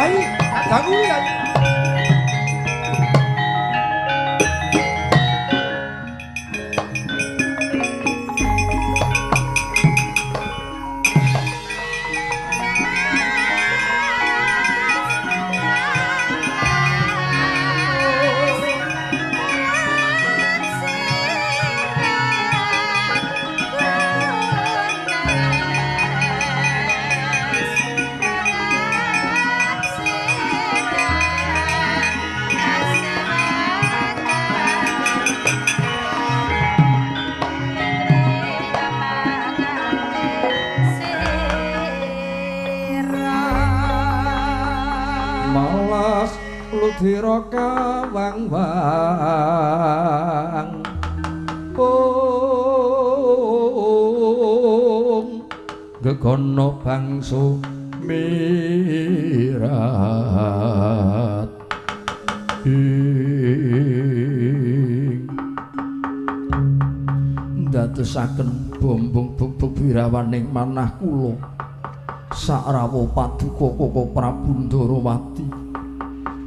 Yai, ganggu Yai. Ludira kawang-wang gegono bangsu mirat dadosaken bombong bubuk wirawaning manah kula sak rawuh paduka Koko Prabu Ndarawati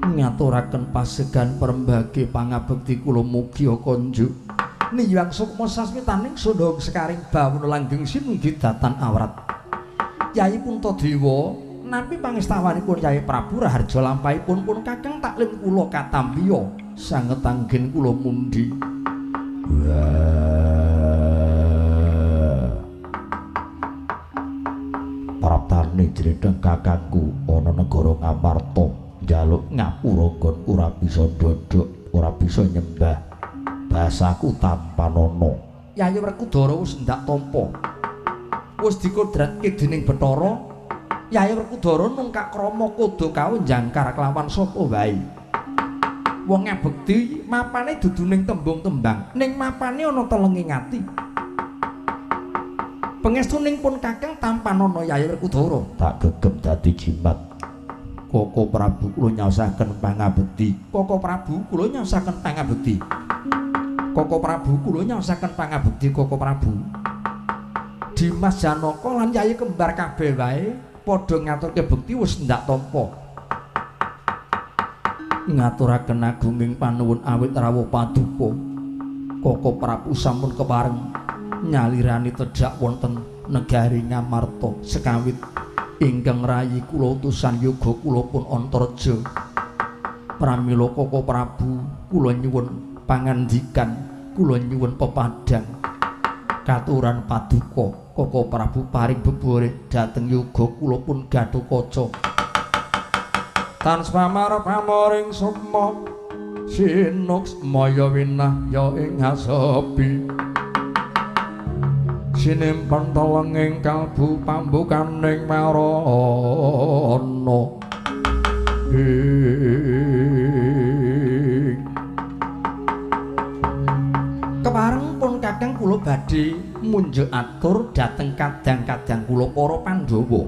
ngaturaken pasegan perembage pangabekti kula mugi konjuk niyang sukma sasmitaning sundhong sekaring bawuna langgeng sinugi datan awrat Yai Puntadewa nampi pangestawanipun Yai Prabu Raharja lampahipun pun kakang taklin kula katambiya sanget anggen kula mundi praptane jredheng kakangku ana negara Ngamarta njaluk ngapura gon ora bisa dodok ora bisa nyembah basaku tanpa nono Yayi Werkudara wis ndak tampa wis dikodratke dening Bathara Yayi Werkudara nungkak krama kodo kawon jangkar kelawan sapa wae wong ngabekti mapane dudu ning tembung-tembang ning mapane ana telenging ati pangestuning pun kakang tanpa nono Yayi Werkudara tak gegem dadi jimat Koko Prabu kula nyaosaken pangabekti. Koko Prabu kula nyaosaken pangabekti. Koko Prabu kula nyaosaken pangabekti Koko Prabu. Dimas Janaka lan Yayi kembar kabeh wae padha ngaturke bekti wis ndak tampa. Ngaturaken agunging panuwun awit rawuh paduka. Koko Prabu sampun kepareng nyalirani tedhak wonten negari Ngamarta sekawit ingkang rayi kula utusan yoga kula pun Antareja pramila Koko Prabu kula nyuwun pangandikan kula nyuwun pepadang katuran paduka Koko Prabu paring bebore dhateng yoga kula pun Gatotkaca tansah marep pamoring sukma sinuks maya winah ya ing asepi sinimpen telenging kalbu pambukaning marana kepareng pun kakang kula badhe munjuk atur dhateng kadang-kadang kula para Pandhawa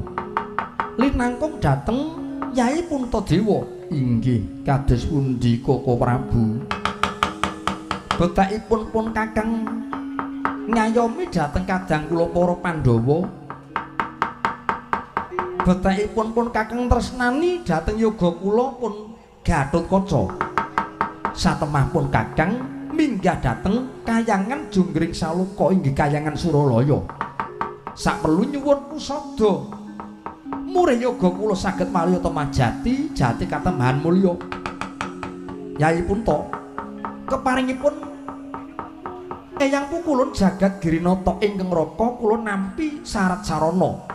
linangkung dhateng Yayi Puntadewa inggih kados pundi Koko Prabu betakipun pun kakang ngayomi dhateng kadang kula para Pandhawa betakipun pun kakang tresnani dhateng yoga kula pun Gatotkaca satemah pun kakang minggah dhateng kayangan Jonggring Saloka inggih kayangan Suralaya saperlu nyuwun pusada murih yoga kula saged malih Majati jati katembahan mulya Yayi Punta keparingipun Eyang pukulun jagat Girinata ingkang raka kula nampi sarat sarana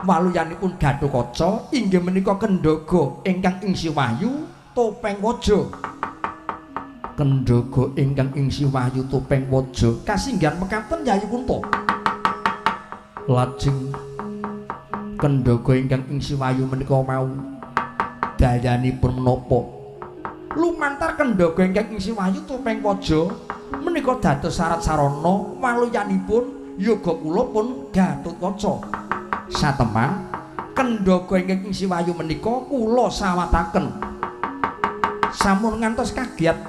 waluyanipun Gatotkaca inggih menika Kendhaga ingkang ing Siwahyu topeng waja Kendhaga ingkang ing Siwahyu topeng waja kasinggihan mekaten Yayi Punta lajeng Kendhaga ingkang ing Siwahyu menika mau dayanipun menapa lumantar Kendhaga ingkang ing Siwahyu topeng waja menika dados syarat sarana waluyanipun yoga kula pun Gatotkaca satemah Kendhaga ingkang ing Siwahyu menika kula sawataken sampun ngantos kagiat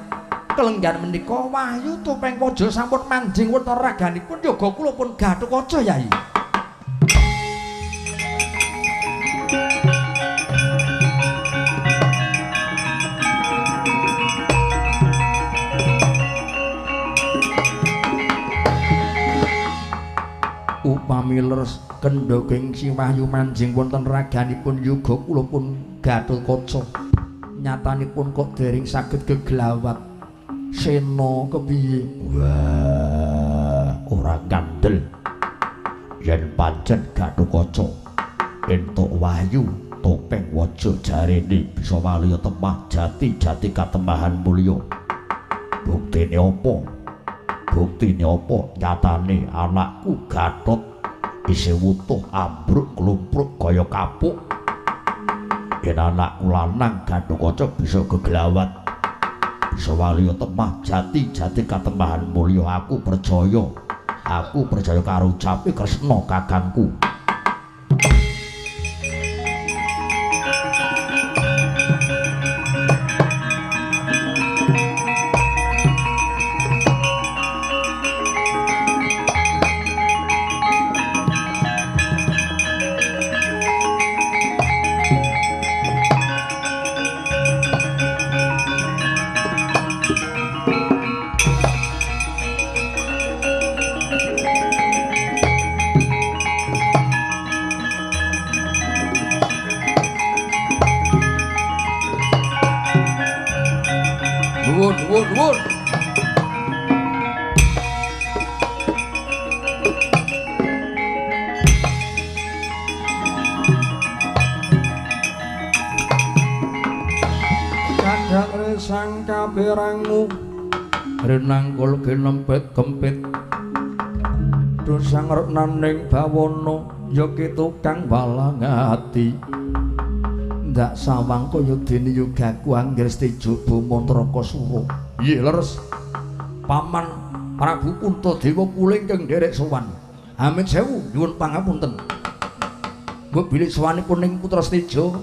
kelenggan menika wahyu topeng waja sampun manjing wonten raganipun yoga kula pun Gatotkaca Yayi miler kendhoging si Wahyu manjing wonten raganipun yuga kula pun Gatotkaca nyatanipun kok dereng saged geglawat Sena kepiye wah ora kandel yen pancen Gatotkaca entuk Wahyu topeng waja jarene bisa waliya temah jati katembahan mulya buktine apa nyatane anakku Gatot isih wutuh ambruk klumpruk kaya kapuk yen anakku lanang Gatotkaca bisa geglawat bisa waliya temah jati katembahan mulya aku percaya karo ucape Kresna kakangku. Nuwun. Kadang resang kabirangmu renangkul ginempet kempit dosang reknaning bawana ya tukang balang ati ndak sawang kaya dene yugaku angger stejobo mantraka sura. Nggih leres. Paman Prabu Puntadewa kula ingkang nderek sowan. Amit sewu nyuwun pangapunten. Mbok bilih sowanipun ning Putra Steja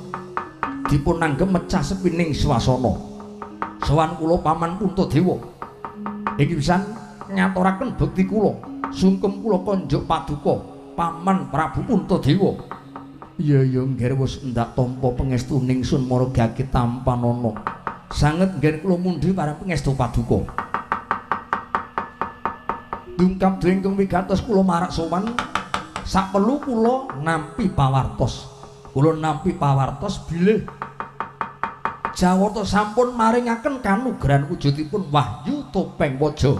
dipun anggem mecah sepining swasana. Sowan kula Paman Puntadewa. Iki pisan ngaturaken bekti kula, sungkem kula konjuk paduka Paman Prabu Puntadewa. Iya ngger wis ndak tampa pangestu ningsun maragake tampanana. Sanget nggen kula mundhi marang pangestu paduka. Dungkap dengkung wigatos kula marak sowan saperlu kula nampi pawartos. Kula nampi pawartos bilih Jawata sampun maringaken kanugrahan wujudipun Wahyu Topeng Waja.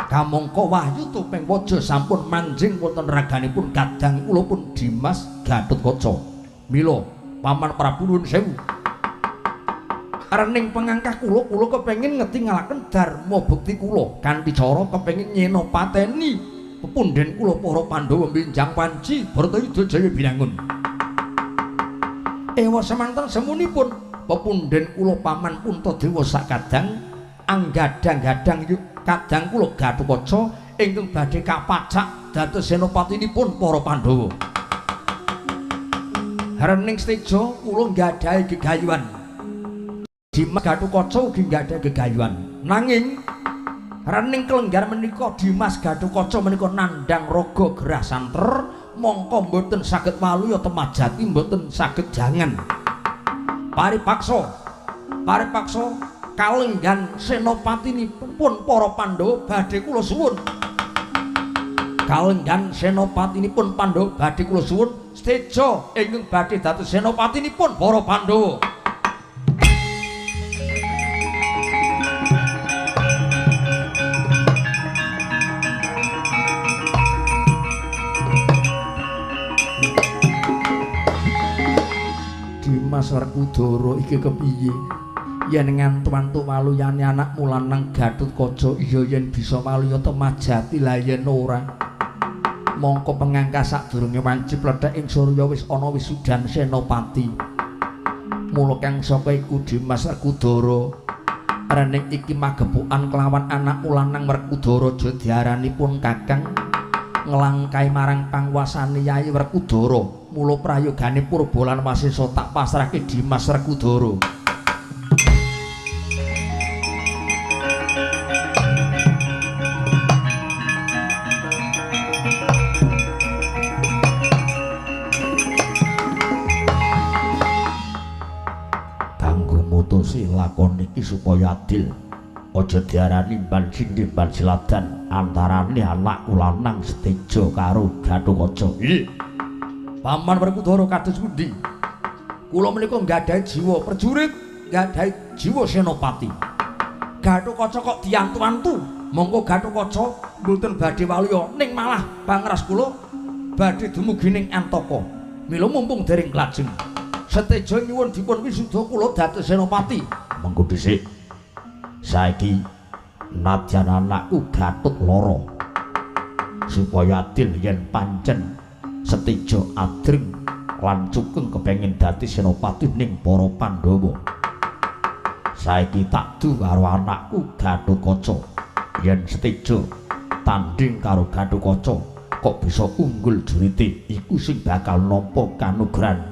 Kamangka Wahyu Topeng Waja sampun manjing wonten raganipun kadang kula pun Dimas Gatotkaca. Mila Paman Prabu nuwun sewu. Rening pengangkah kula kepengin ngetingalaken dharma bukti kula kanthi cara kepengin nyena pateni pepundhen kula para Pandhawa benjang panci Bharatayuda Jaya binangun. Ewa semanten semunipun pepundhen kula Paman Puntadewa sakadang anggadang-gadang kadang kula Gatotkaca ingkang badhe kapacak dados senopatinipun para Pandhawa. Rening steja kula nggadahi gegayuhan. Dimas Gatotkaca ugi nggadahi gegayuhan. Nanging rening kelenggar menika Dimas Gatotkaca menika nandhang raga gerah santer mongko mboten saged waluya temah jati mboten saged jangan. Paripaksa kalenggan senopatinipun para Pandhawa badhe kula suwun. Kalenggan senopatinipun Pandhawa badhe kula suwun steja ingkang badhe dados senopatinipun para Pandhawa. Dimas Werkudara iki kepiye? Yen ngantu-antu waluyane anakmu lanang Gatotkaca iya yen bisa waluya temah jati la yen ora mongko pengangka sadurunge wanci pledhek ing Surya wis ana wisudan senopati. Mula kang saka iku Dimas Werkudara rening iki magepokan kelawan anakmu lanang Werkudara aja diaranipun kakang nglangkai marang panguwasane Yayi Werkudara. Mula prayogane Purba lan Wasesa tak pasrahke Dimas Werkudara. Kanggo mutusi lakon iki supaya adil aja diarani ban sindhi ban siladan antarane anakku lanang Seteja karo Gatotkaca. Nggih. Paman Werkudara kados pundi? Kula menika nggadahi jiwa prajurit, nggadahi jiwa senopati. Gatotkaca kok diantu-antu, mongko Gatotkaca mboten badhe waliya ning malah pangras kula badhe dumugi ning Antaka. Mila mumpung dereng lajeng Seteja nyuwun dipun wisuda kula dados senopati. Mengko dhisik. Saiki nadyan anakku Gatut lara. Supaya adil yen pancen Seteja adring lan cukeng kepengin dadi senopati ning para Pandhawa. Saiki tak du karo anakku Gatotkaca. Yen Seteja tanding karo Gatotkaca kok bisa unggul jurite iku sing bakal nampa kanugrahan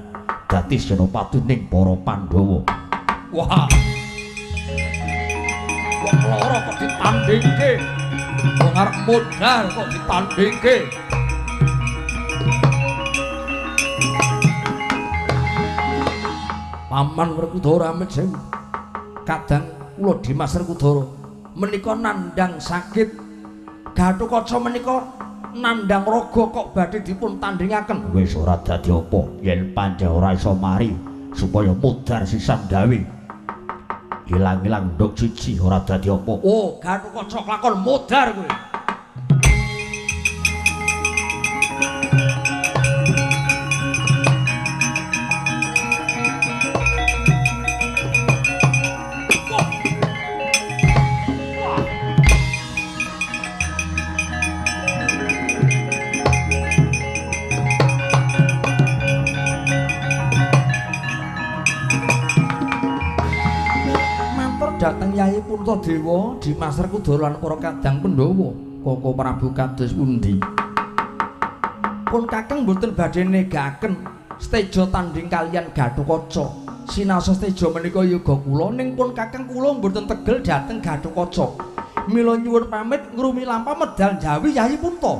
dadi senopati ning para Pandhawa. Wah. Wong lara kok ditandingke. Wong arep modal kok ditandingke. Paman Werkudara amit sewu. Kadang kula Dimas Werkudara menika nandhang sakit. Gatotkaca menika nandhang raga kok badhe dipun tandhingaken. Wis ora dadi apa yen pancen ora iso mari supaya mudhar sisan gawe. Ilang-ilang ndok siji ora dadi apa. Oh, Gatotkaca klakon mudhar kowe. Dateng Yayi Puntadewa, Dimas Werkudara lan para kadang Pandhawa. Koko Prabu kados pundi? Pun Kakang mboten badhe negaken Seteja tanding kaliyan Gatotkaca. Sinaosa Seteja menika yoga kula ning pun Kakang kula mboten tegel dhateng Gatotkaca. Mila nyuwun pamit ngrumi lampa medal Jawi Yayi Punta.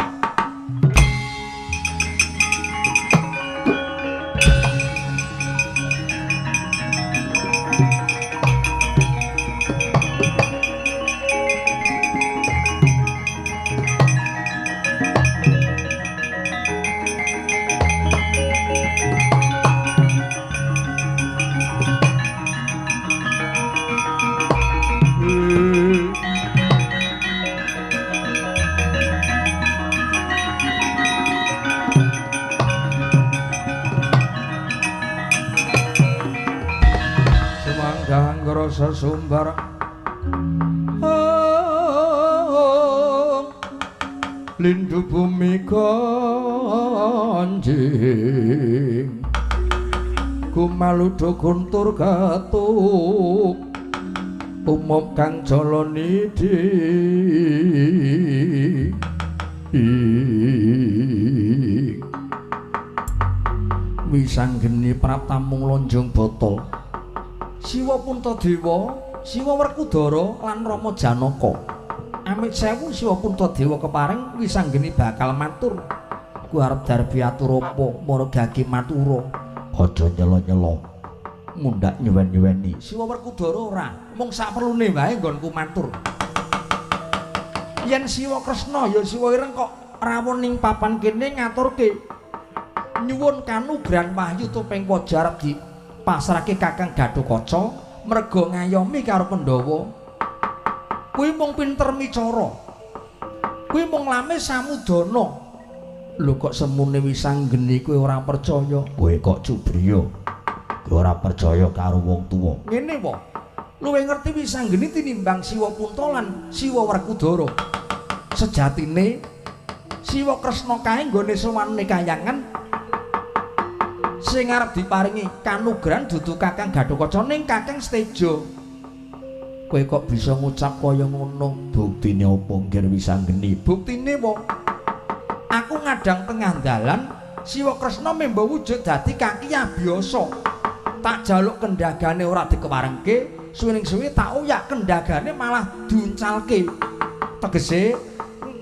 Sesumbar lindu bumi kanjing kumaludo guntur katuk umum kang jalani di wisanggeni praptamung lonjong botol Siwa Puntadewa, Siwa Werkudara lan Rama Janaka. Amit sewu Siwa Puntadewa kepareng wisanggeni bakal matur. Ku arep darbi atur apa margake matura. Aja nyelo-nyelo. Mundak nyuwen-nyuweni. Siwa Werkudara ora, mung saperlune wae nggonku matur. Yen Siwa Kresna ya Siwa Ireng kok rawuh ning papan kene ngaturke nyuwun kanugrahan wahyu topeng waja arep di pasrahke Kakang Gatotkaca merga ngayomi karo Pandhawa. Kuwi mung pinter micara. Kuwi mung lame samudana. Lho kok semune wisanggeni kowe ora percaya? Kowe kok cubriya. Kowe ora percaya karo wong tuwa. Ngene wae. Luwih ngerti wisanggeni tinimbang Siwa Punta lan Siwa Werkudara. Sejatine Siwa Kresna kae nggone sowanane kayangan sing arep diparingi kanugrahan dudu Kakang Gatotkaca ning Kakang Seteja. Kowe kok bisa ngucap kaya ngono? Buktine apa nggih wisanggeni? Buktine wong aku ngadang tengah dalan Siwa Kresna memba wujud dadi kaki abiyasa. Tak jaluk kendhagane ora dikewarengke, suwining-suwi tak uyak kendhagane malah diuncalke. Tegese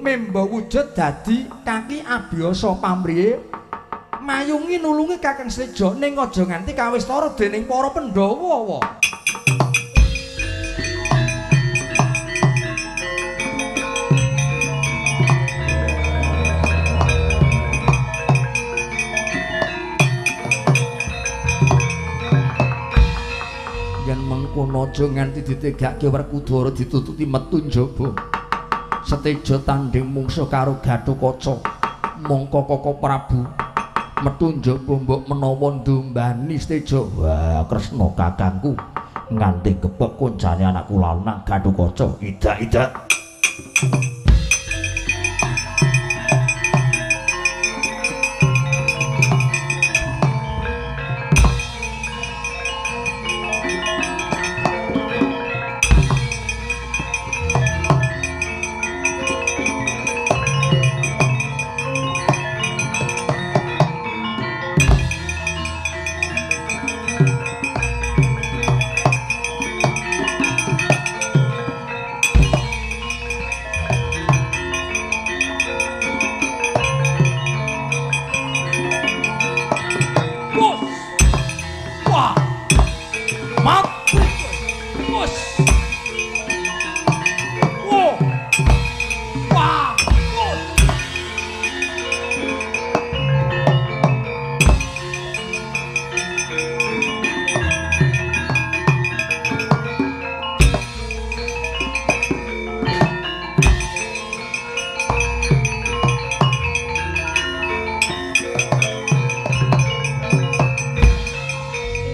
memba wujud dadi kaki abiyasa pamrihe mayungi nulungi Kakang Seteja ning aja nganti kawistara dening para Pandhawa. yen mengkono aja nganti ditegake Werkudara ditututi metu njaba. Seteja tanding mungsuh karo Gatotkaca. Mongko Koko Prabu metu njaba mbok menawa ndombani Seteja. Wah, Kresna kakangku nganti gepok koncane anakku lanang Gatotkaca. Idak-idak.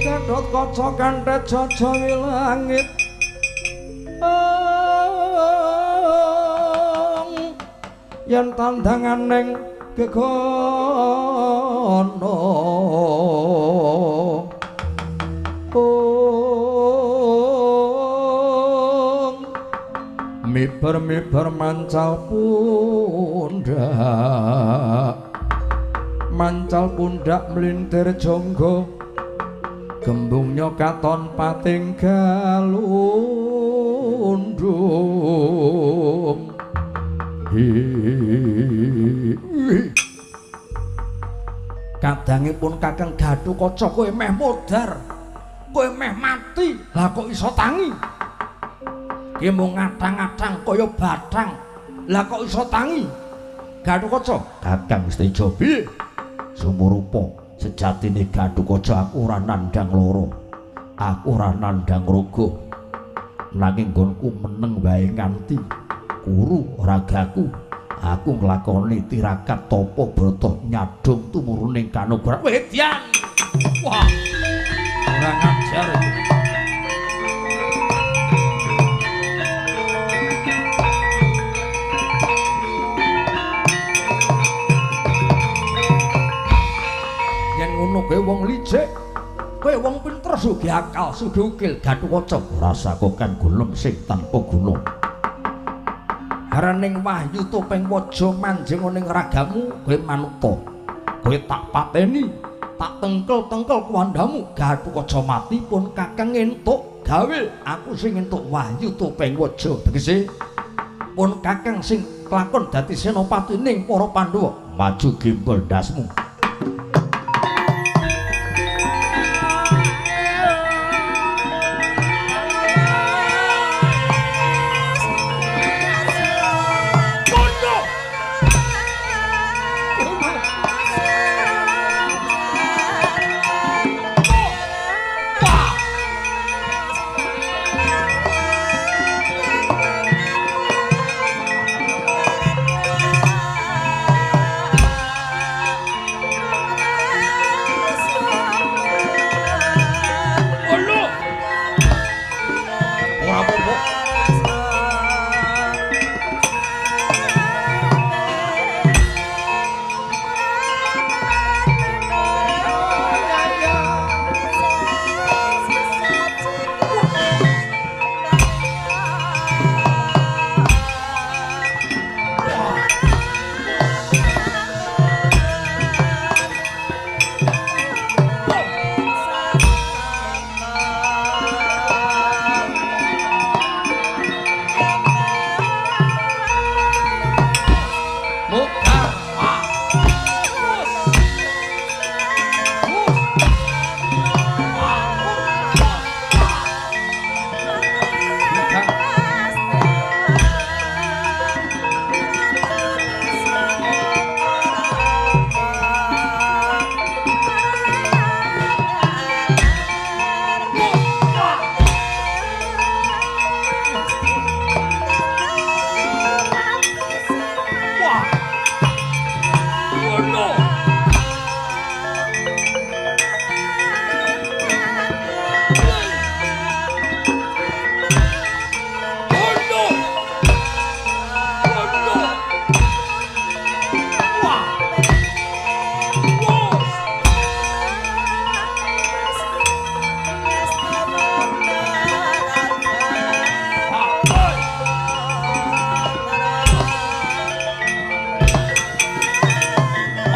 Gatotkaca kanthet jaja langit yen tandanganing gegono miber-miber mancal pundak mlintir jangga gembungnya katon pating galundung. Kadangipun Kakang Gatotkaca kowe meh modar, kowe meh mati, lah kok iso tangi? Ki mung ngatang-atang kaya bathang, lah kok iso tangi? Gatotkaca, Kakang Seteja piye? Sumurupa sejatine Gatotkaca aku ora nandhang lara, aku ora nandhang raga, nanging nggonku meneng wae nganti kuru ragaku. Aku nglakoni tirakat tapa brata nyadong tumuruning Kanogra. Wedyan. Wah. Ora ngajar iki. Yen ngono kowe wong licik, kowe wong pinter sugih akal, sugih ukil Gatotkaca. Rasaku kan gulem sing tanpa guna. Haraning wahyu topeng waja manjing ning ragamu kowe manuta. Kowe tak pateni, tak tengkel-tengkel kuwandamu. Gatotkaca mati pun Kakang entuk gawe aku sing entuk wahyu topeng waja. Tegese pun Kakang sing kelakon dadi senopati ning para Pandhawa. Maju gimbal ndasmu.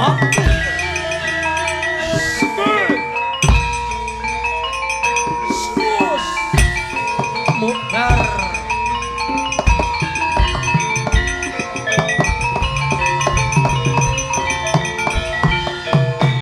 Oke.